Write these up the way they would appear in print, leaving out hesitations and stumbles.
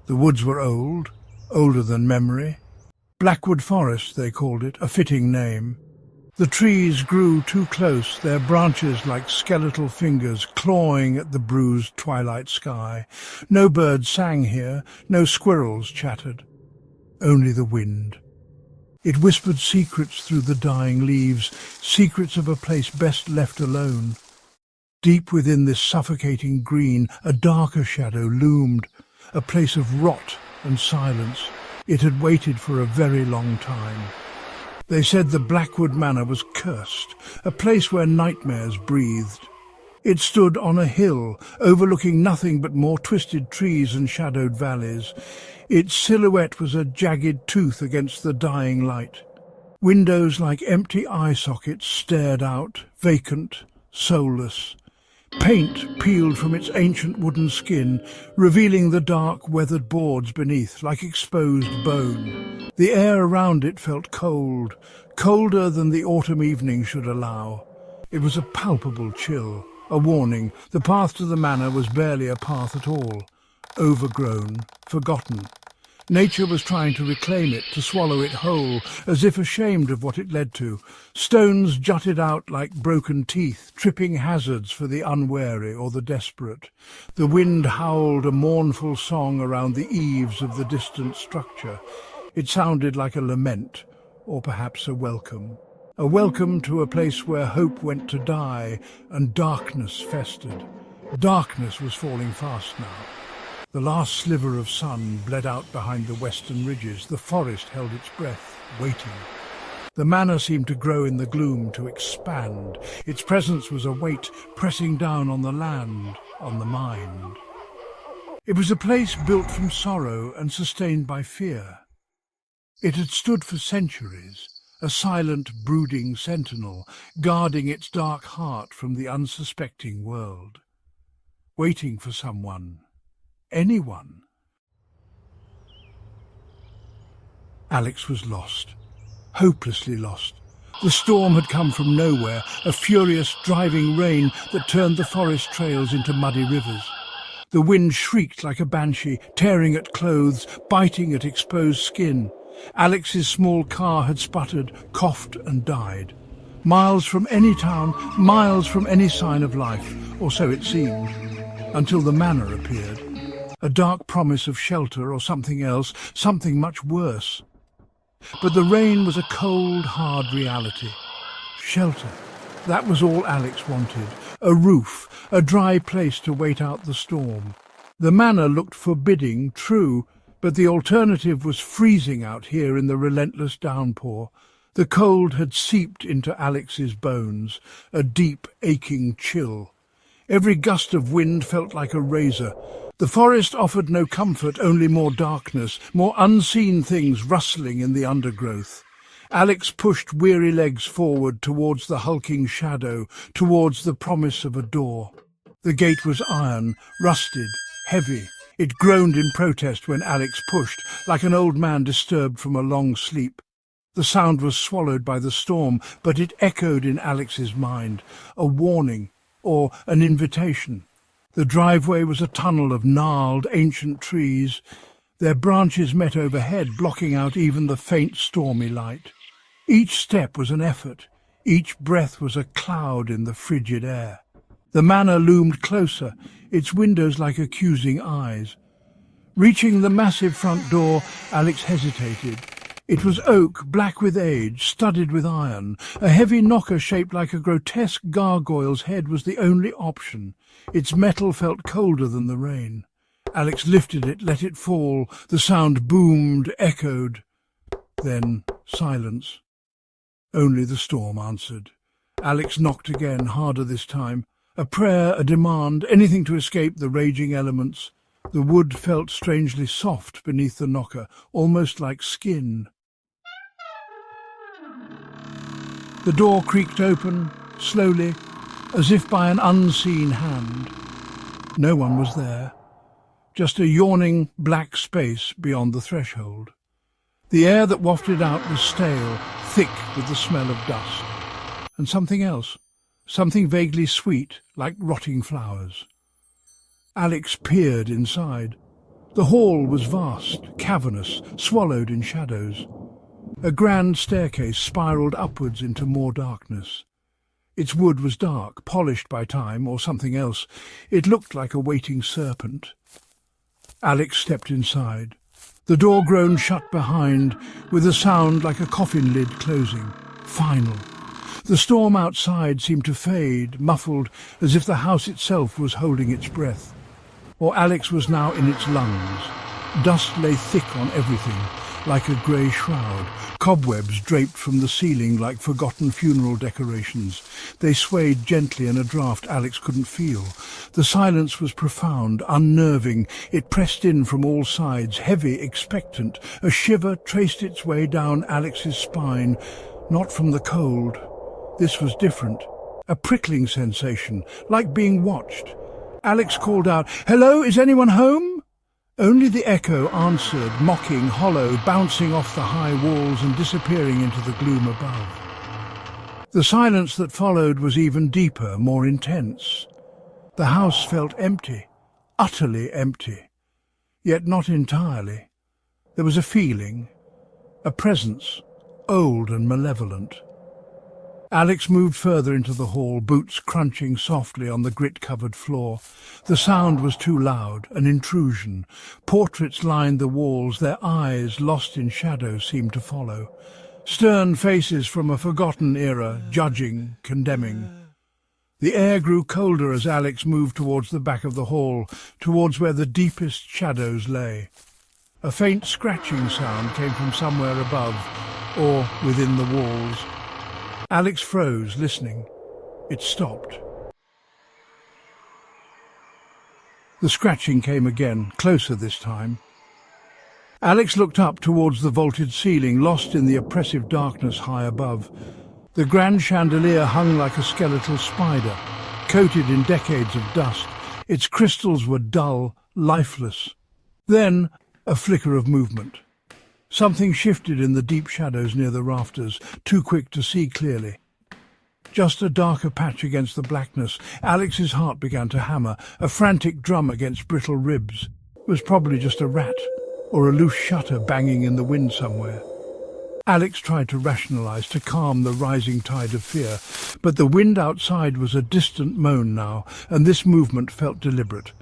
The woods were old, older than memory. Blackwood Forest, they called it, a fitting name. The trees grew too close, their branches like skeletal fingers clawing at the bruised twilight sky. No birds sang here, no squirrels chattered. Only the wind. It whispered secrets through the dying leaves, secrets of a place best left alone. Deep within this suffocating green, a darker shadow loomed, a place of rot and silence. It had waited for a very long time. They said the Blackwood Manor was cursed, a place where nightmares breathed. It stood on a hill, overlooking nothing but more twisted trees and shadowed valleys. Its silhouette was a jagged tooth against the dying light. Windows like empty eye sockets stared out, vacant, soulless. Paint peeled from its ancient wooden skin, revealing the dark, weathered boards beneath, like exposed bone. The air around it felt cold, colder than the autumn evening should allow. It was a palpable chill, a warning. The path to the manor was barely a path at all. Overgrown, forgotten. Nature was trying to reclaim it, to swallow it whole, as if ashamed of what it led to. Stones jutted out like broken teeth, tripping hazards for the unwary or the desperate. The wind howled a mournful song around the eaves of the distant structure. It sounded like a lament, or perhaps a welcome. A welcome to a place where hope went to die and darkness festered. Darkness was falling fast now. The last sliver of sun bled out behind the western ridges. The forest held its breath, waiting. The manor seemed to grow in the gloom, to expand. Its presence was a weight pressing down on the land, on the mind. It was a place built from sorrow and sustained by fear. It had stood for centuries, a silent, brooding sentinel, guarding its dark heart from the unsuspecting world. Waiting for someone. Anyone. Alex was lost, hopelessly lost. The storm had come from nowhere, a furious driving rain that turned the forest trails into muddy rivers. The wind shrieked like a banshee, tearing at clothes, biting at exposed skin. Alex's small car had sputtered, coughed and died. Miles from any town, miles from any sign of life, or so it seemed, until the manor appeared. A dark promise of shelter or something else, something much worse. But the rain was a cold, hard reality. Shelter. That was all Alex wanted. A roof, a dry place to wait out the storm. The manor looked forbidding, true, but the alternative was freezing out here in the relentless downpour. The cold had seeped into Alex's bones, a deep, aching chill. Every gust of wind felt like a razor. The forest offered no comfort, only more darkness, more unseen things rustling in the undergrowth. Alex pushed weary legs forward towards the hulking shadow, towards the promise of a door. The gate was iron, rusted, heavy. It groaned in protest when Alex pushed, like an old man disturbed from a long sleep. The sound was swallowed by the storm, but it echoed in Alex's mind, a warning or an invitation. The driveway was a tunnel of gnarled, ancient trees. Their branches met overhead, blocking out even the faint, stormy light. Each step was an effort. Each breath was a cloud in the frigid air. The manor loomed closer, its windows like accusing eyes. Reaching the massive front door, Alex hesitated. It was oak, black with age, studded with iron. A heavy knocker shaped like a grotesque gargoyle's head was the only option. Its metal felt colder than the rain. Alex lifted it, let it fall. The sound boomed, echoed. Then silence. Only the storm answered. Alex knocked again, harder this time. A prayer, a demand, anything to escape the raging elements. The wood felt strangely soft beneath the knocker, almost like skin. The door creaked open, slowly, as if by an unseen hand. No one was there, just a yawning black space beyond the threshold. The air that wafted out was stale, thick with the smell of dust. And something else, something vaguely sweet, like rotting flowers. Alex peered inside. The hall was vast, cavernous, swallowed in shadows. A grand staircase spiralled upwards into more darkness. Its wood was dark, polished by time or something else. It looked like a waiting serpent. Alex stepped inside. The door groaned shut behind, with a sound like a coffin lid closing. Final. The storm outside seemed to fade, muffled, as if the house itself was holding its breath. Or Alex was now in its lungs. Dust lay thick on everything, like a grey shroud. Cobwebs draped from the ceiling like forgotten funeral decorations. They swayed gently in a draught Alex couldn't feel. The silence was profound, unnerving. It pressed in from all sides, heavy, expectant. A shiver traced its way down Alex's spine, not from the cold. This was different. A prickling sensation, like being watched. Alex called out, "Hello, is anyone home?" Only the echo answered, mocking, hollow, bouncing off the high walls and disappearing into the gloom above. The silence that followed was even deeper, more intense. The house felt empty, utterly empty, yet not entirely. There was a feeling, a presence, old and malevolent. Alex moved further into the hall, boots crunching softly on the grit-covered floor. The sound was too loud, an intrusion. Portraits lined the walls, their eyes, lost in shadow, seemed to follow. Stern faces from a forgotten era, judging, condemning. The air grew colder as Alex moved towards the back of the hall, towards where the deepest shadows lay. A faint scratching sound came from somewhere above, or within the walls. Alex froze, listening. It stopped. The scratching came again, closer this time. Alex looked up towards the vaulted ceiling, lost in the oppressive darkness high above. The grand chandelier hung like a skeletal spider, coated in decades of dust. Its crystals were dull, lifeless. Then a flicker of movement. Something shifted in the deep shadows near the rafters, too quick to see clearly. Just a darker patch against the blackness. Alex's heart began to hammer, a frantic drum against brittle ribs. It was probably just a rat, or a loose shutter banging in the wind somewhere. Alex tried to rationalize, to calm the rising tide of fear, but the wind outside was a distant moan now, and this movement felt deliberate.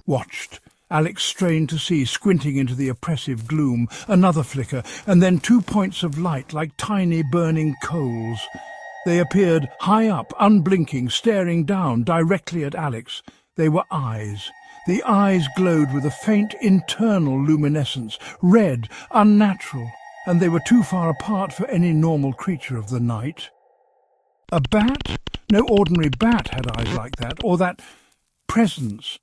Watched. Alex strained to see, squinting into the oppressive gloom. Another flicker, and then 2 points of light like tiny burning coals. They appeared high up, unblinking, staring down directly at Alex. They were eyes. The eyes glowed with a faint internal luminescence, red, unnatural, and they were too far apart for any normal creature of the night. A bat? No ordinary bat had eyes like that, or that presence.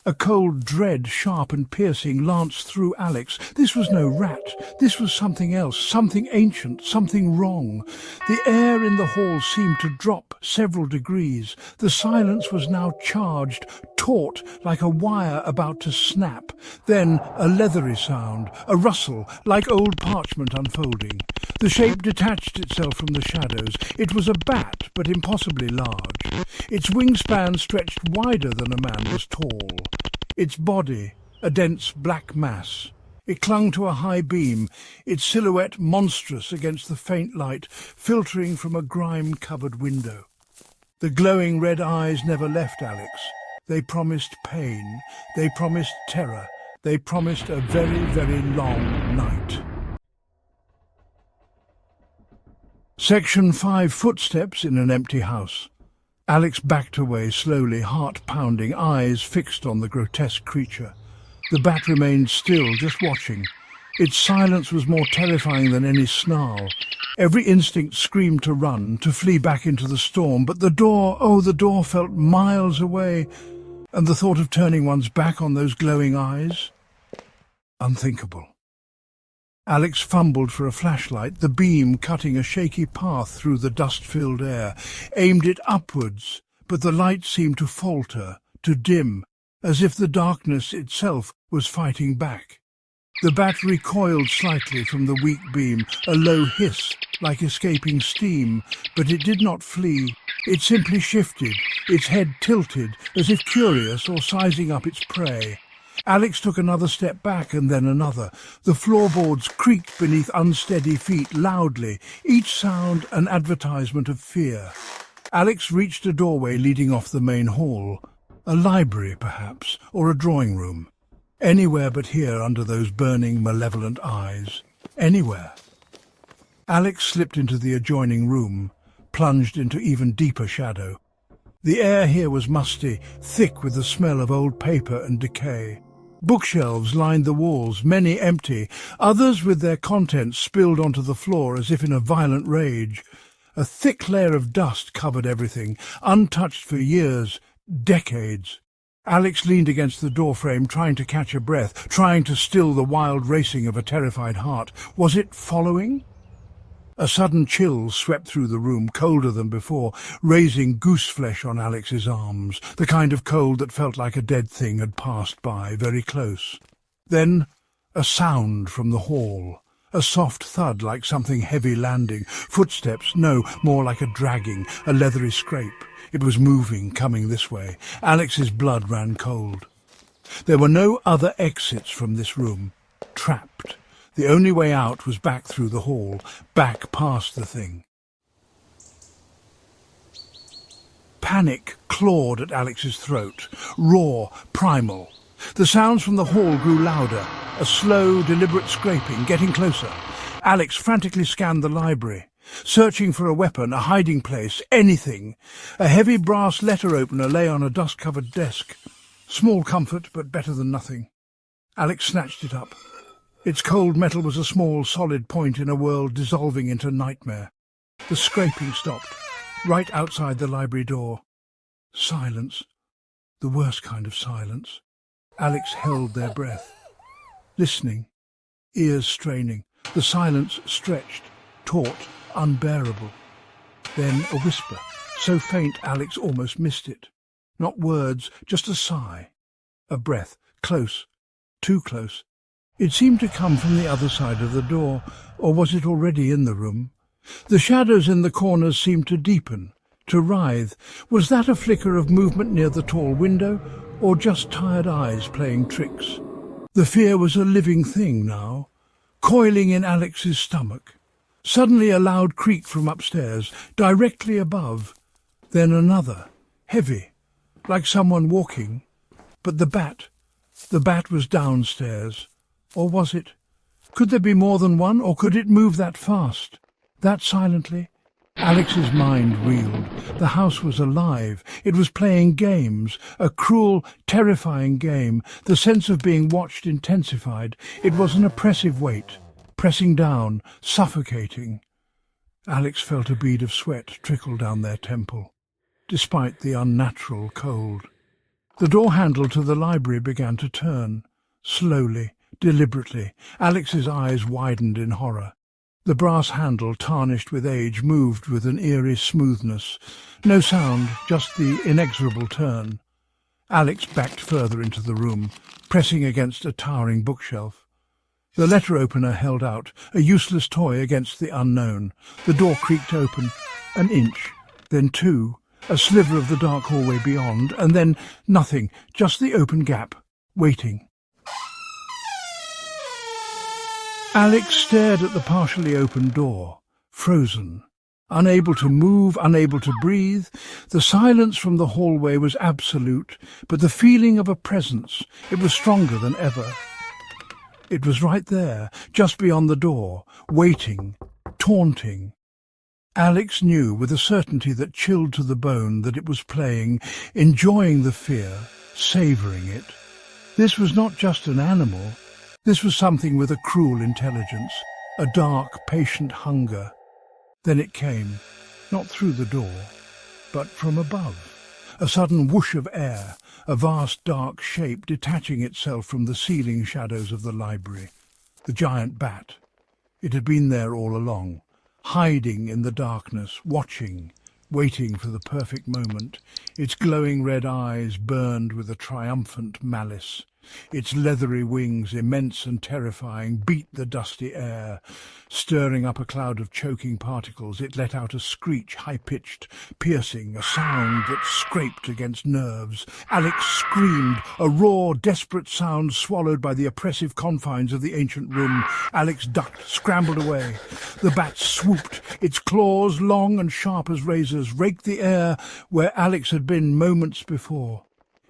A cold dread, sharp and piercing, lanced through Alex. This was no rat. This was something else, something ancient, something wrong. The air in the hall seemed to drop several degrees. The silence was now charged, taut, like a wire about to snap. Then a leathery sound, a rustle, like old parchment unfolding. The shape detached itself from the shadows. It was a bat, but impossibly large. Its wingspan stretched wider than a man was tall. Its body, a dense black mass. It clung to a high beam, its silhouette monstrous against the faint light filtering from a grime-covered window. The glowing red eyes never left Alex. They promised pain. They promised terror. They promised a very, very long night. Section 5. Footsteps in an empty house. Alex backed away slowly, heart pounding, eyes fixed on the grotesque creature. The bat remained still, just watching. Its silence was more terrifying than any snarl. Every instinct screamed to run, to flee back into the storm, but the door felt miles away, and the thought of turning one's back on those glowing eyes? Unthinkable. Alex fumbled for a flashlight, the beam cutting a shaky path through the dust-filled air, aimed it upwards, but the light seemed to falter, to dim, as if the darkness itself was fighting back. The bat recoiled slightly from the weak beam, a low hiss, like escaping steam, but it did not flee. It simply shifted, its head tilted, as if curious or sizing up its prey. Alex took another step back and then another. The floorboards creaked beneath unsteady feet loudly, each sound an advertisement of fear. Alex reached a doorway leading off the main hall. A library, perhaps, or a drawing room. Anywhere but here under those burning, malevolent eyes. Anywhere. Alex slipped into the adjoining room, plunged into even deeper shadow. The air here was musty, thick with the smell of old paper and decay. Bookshelves lined the walls, many empty, others with their contents spilled onto the floor as if in a violent rage. A thick layer of dust covered everything, untouched for years, decades. Alex leaned against the doorframe, trying to catch a breath, trying to still the wild racing of a terrified heart. Was it following? A sudden chill swept through the room, colder than before, raising gooseflesh on Alex's arms, the kind of cold that felt like a dead thing had passed by, very close. Then a sound from the hall, a soft thud like something heavy landing, footsteps, no, more like a dragging, a leathery scrape. It was moving, coming this way. Alex's blood ran cold. There were no other exits from this room. Trapped. The only way out was back through the hall, back past the thing. Panic clawed at Alex's throat, raw, primal. The sounds from the hall grew louder, a slow, deliberate scraping, getting closer. Alex frantically scanned the library, searching for a weapon, a hiding place, anything. A heavy brass letter opener lay on a dust-covered desk. Small comfort, but better than nothing. Alex snatched it up. Its cold metal was a small, solid point in a world dissolving into nightmare. The scraping stopped, right outside the library door. Silence. The worst kind of silence. Alex held their breath. Listening, ears straining. The silence stretched, taut, unbearable. Then a whisper, so faint Alex almost missed it. Not words, just a sigh. A breath, close, too close. It seemed to come from the other side of the door, or was it already in the room? The shadows in the corners seemed to deepen, to writhe. Was that a flicker of movement near the tall window, or just tired eyes playing tricks? The fear was a living thing now, coiling in Alex's stomach. Suddenly a loud creak from upstairs, directly above. Then another, heavy, like someone walking. But the bat was downstairs. Or was it? Could there be more than one, or could it move that fast, that silently? Alex's mind reeled. The house was alive. It was playing games, a cruel, terrifying game. The sense of being watched intensified. It was an oppressive weight, pressing down, suffocating. Alex felt a bead of sweat trickle down their temple, despite the unnatural cold. The door handle to the library began to turn, slowly, deliberately. Alex's eyes widened in horror. The brass handle, tarnished with age, moved with an eerie smoothness. No sound, just the inexorable turn. Alex backed further into the room, pressing against a towering bookshelf. The letter opener held out, a useless toy against the unknown. The door creaked open, an inch, then two, a sliver of the dark hallway beyond, and then nothing, just the open gap, waiting. Alex stared at the partially open door, frozen, unable to move, unable to breathe. The silence from the hallway was absolute, but the feeling of a presence, it was stronger than ever. It was right there, just beyond the door, waiting, taunting. Alex knew with a certainty that chilled to the bone that it was playing, enjoying the fear, savouring it. This was not just an animal. This was something with a cruel intelligence, a dark, patient hunger. Then it came, not through the door, but from above. A sudden whoosh of air, a vast dark shape detaching itself from the ceiling shadows of the library. The giant bat. It had been there all along, hiding in the darkness, watching, waiting for the perfect moment. Its glowing red eyes burned with a triumphant malice. Its leathery wings, immense and terrifying, beat the dusty air. Stirring up a cloud of choking particles, it let out a screech, high-pitched, piercing, a sound that scraped against nerves. Alex screamed, a raw, desperate sound swallowed by the oppressive confines of the ancient room. Alex ducked, scrambled away. The bat swooped. Its claws, long and sharp as razors, raked the air where Alex had been moments before.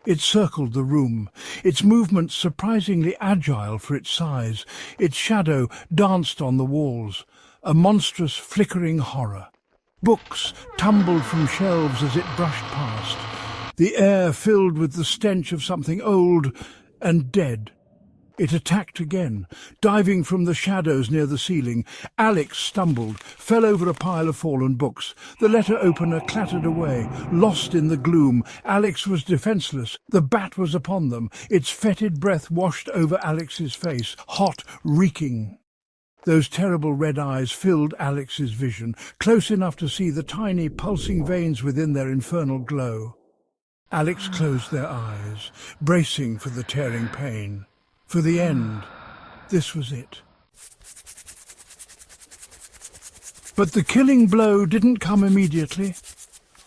It circled the room, its movements surprisingly agile for its size. Its shadow danced on the walls, a monstrous flickering horror. Books tumbled from shelves as it brushed past, the air filled with the stench of something old and dead. It attacked again, diving from the shadows near the ceiling. Alex stumbled, fell over a pile of fallen books. The letter opener clattered away, lost in the gloom. Alex was defenseless. The bat was upon them. Its fetid breath washed over Alex's face, hot, reeking. Those terrible red eyes filled Alex's vision, close enough to see the tiny, pulsing veins within their infernal glow. Alex closed their eyes, bracing for the tearing pain. For the end, this was it. But the killing blow didn't come immediately.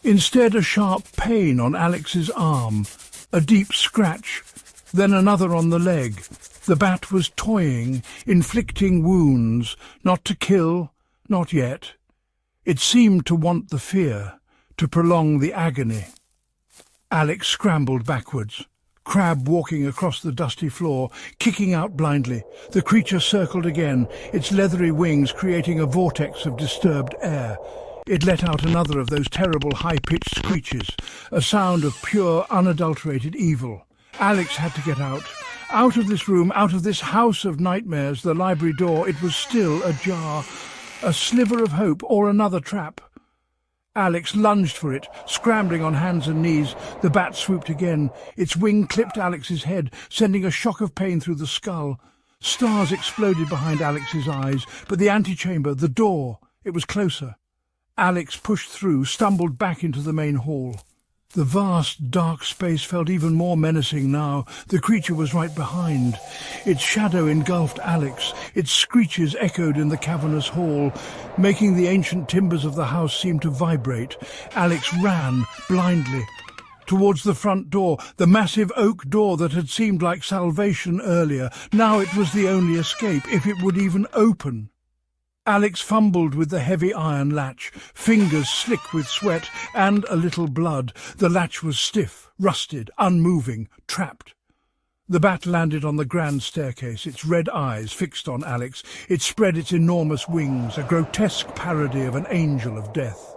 Instead, a sharp pain on Alex's arm, a deep scratch, then another on the leg. The bat was toying, inflicting wounds, not to kill, not yet. It seemed to want the fear, to prolong the agony. Alex scrambled backwards. Crab walking across the dusty floor, kicking out blindly. The creature circled again, its leathery wings creating a vortex of disturbed air. It let out another of those terrible high-pitched screeches, a sound of pure, unadulterated evil. Alex had to get out. Out of this room, out of this house of nightmares, the library door. It was still ajar. A sliver of hope, or another trap. Alex lunged for it, scrambling on hands and knees. The bat swooped again. Its wing clipped Alex's head, sending a shock of pain through the skull. Stars exploded behind Alex's eyes, but the antechamber, the door, it was closer. Alex pushed through, stumbled back into the main hall. The vast, dark space felt even more menacing now. The creature was right behind. Its shadow engulfed Alex. Its screeches echoed in the cavernous hall, making the ancient timbers of the house seem to vibrate. Alex ran, blindly, towards the front door, the massive oak door that had seemed like salvation earlier. Now it was the only escape, if it would even open. Alex fumbled with the heavy iron latch, fingers slick with sweat and a little blood. The latch was stiff, rusted, unmoving, trapped. The bat landed on the grand staircase, its red eyes fixed on Alex. It spread its enormous wings, a grotesque parody of an angel of death.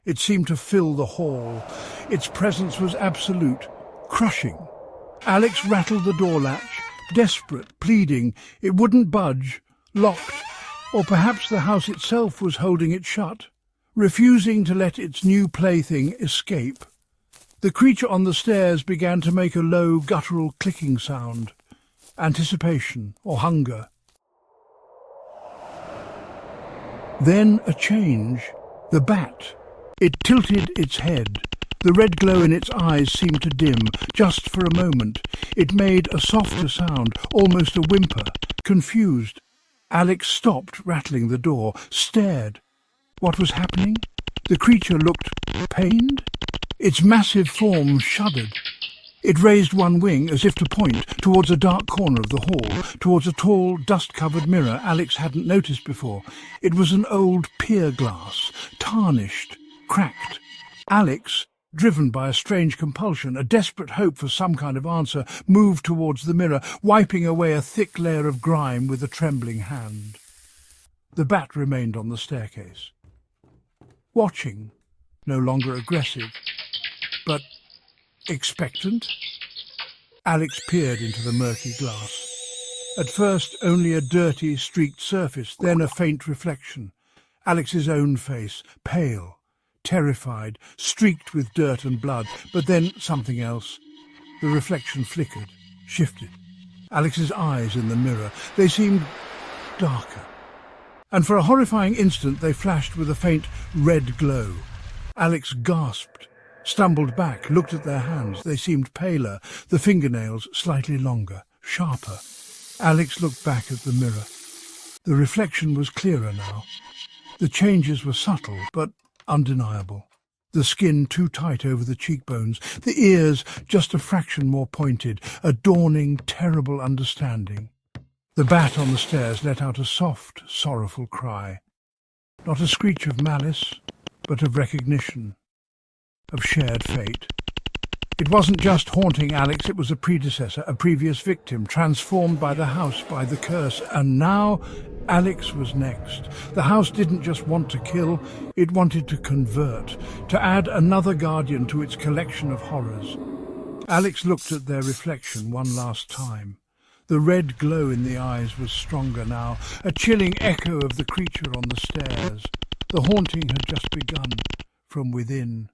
It seemed to fill the hall. Its presence was absolute, crushing. Alex rattled the door latch, desperate, pleading. It wouldn't budge, locked. Or perhaps the house itself was holding it shut, refusing to let its new plaything escape. The creature on the stairs began to make a low, guttural clicking sound. Anticipation or hunger. Then a change. The bat. It tilted its head. The red glow in its eyes seemed to dim, just for a moment. It made a softer sound, almost a whimper, confused. Alex stopped rattling the door, stared. What was happening? The creature looked pained. Its massive form shuddered. It raised one wing as if to point towards a dark corner of the hall, towards a tall, dust-covered mirror Alex hadn't noticed before. It was an old pier glass, tarnished, cracked. Alex, driven by a strange compulsion, a desperate hope for some kind of answer, moved towards the mirror, wiping away a thick layer of grime with a trembling hand. The bat remained on the staircase, watching, no longer aggressive, but expectant. Alex peered into the murky glass. At first only a dirty, streaked surface, then a faint reflection. Alex's own face, pale, terrified, streaked with dirt and blood, but then something else. The reflection flickered, shifted. Alex's eyes in the mirror, they seemed darker. And for a horrifying instant they flashed with a faint red glow. Alex gasped. stumbled back, looked at their hands. They seemed paler, the fingernails slightly longer, sharper. Alex looked back at the mirror. The reflection was clearer now. The changes were subtle, but undeniable. The skin too tight over the cheekbones, the ears just a fraction more pointed, a dawning, terrible understanding. The bat on the stairs let out a soft, sorrowful cry. Not a screech of malice, but of recognition, of shared fate. It wasn't just haunting Alex, it was a predecessor, a previous victim, transformed by the house, by the curse. And now Alex was next. The house didn't just want to kill, it wanted to convert, to add another guardian to its collection of horrors. Alex looked at their reflection one last time. The red glow in the eyes was stronger now, a chilling echo of the creature on the stairs. The haunting had just begun from within.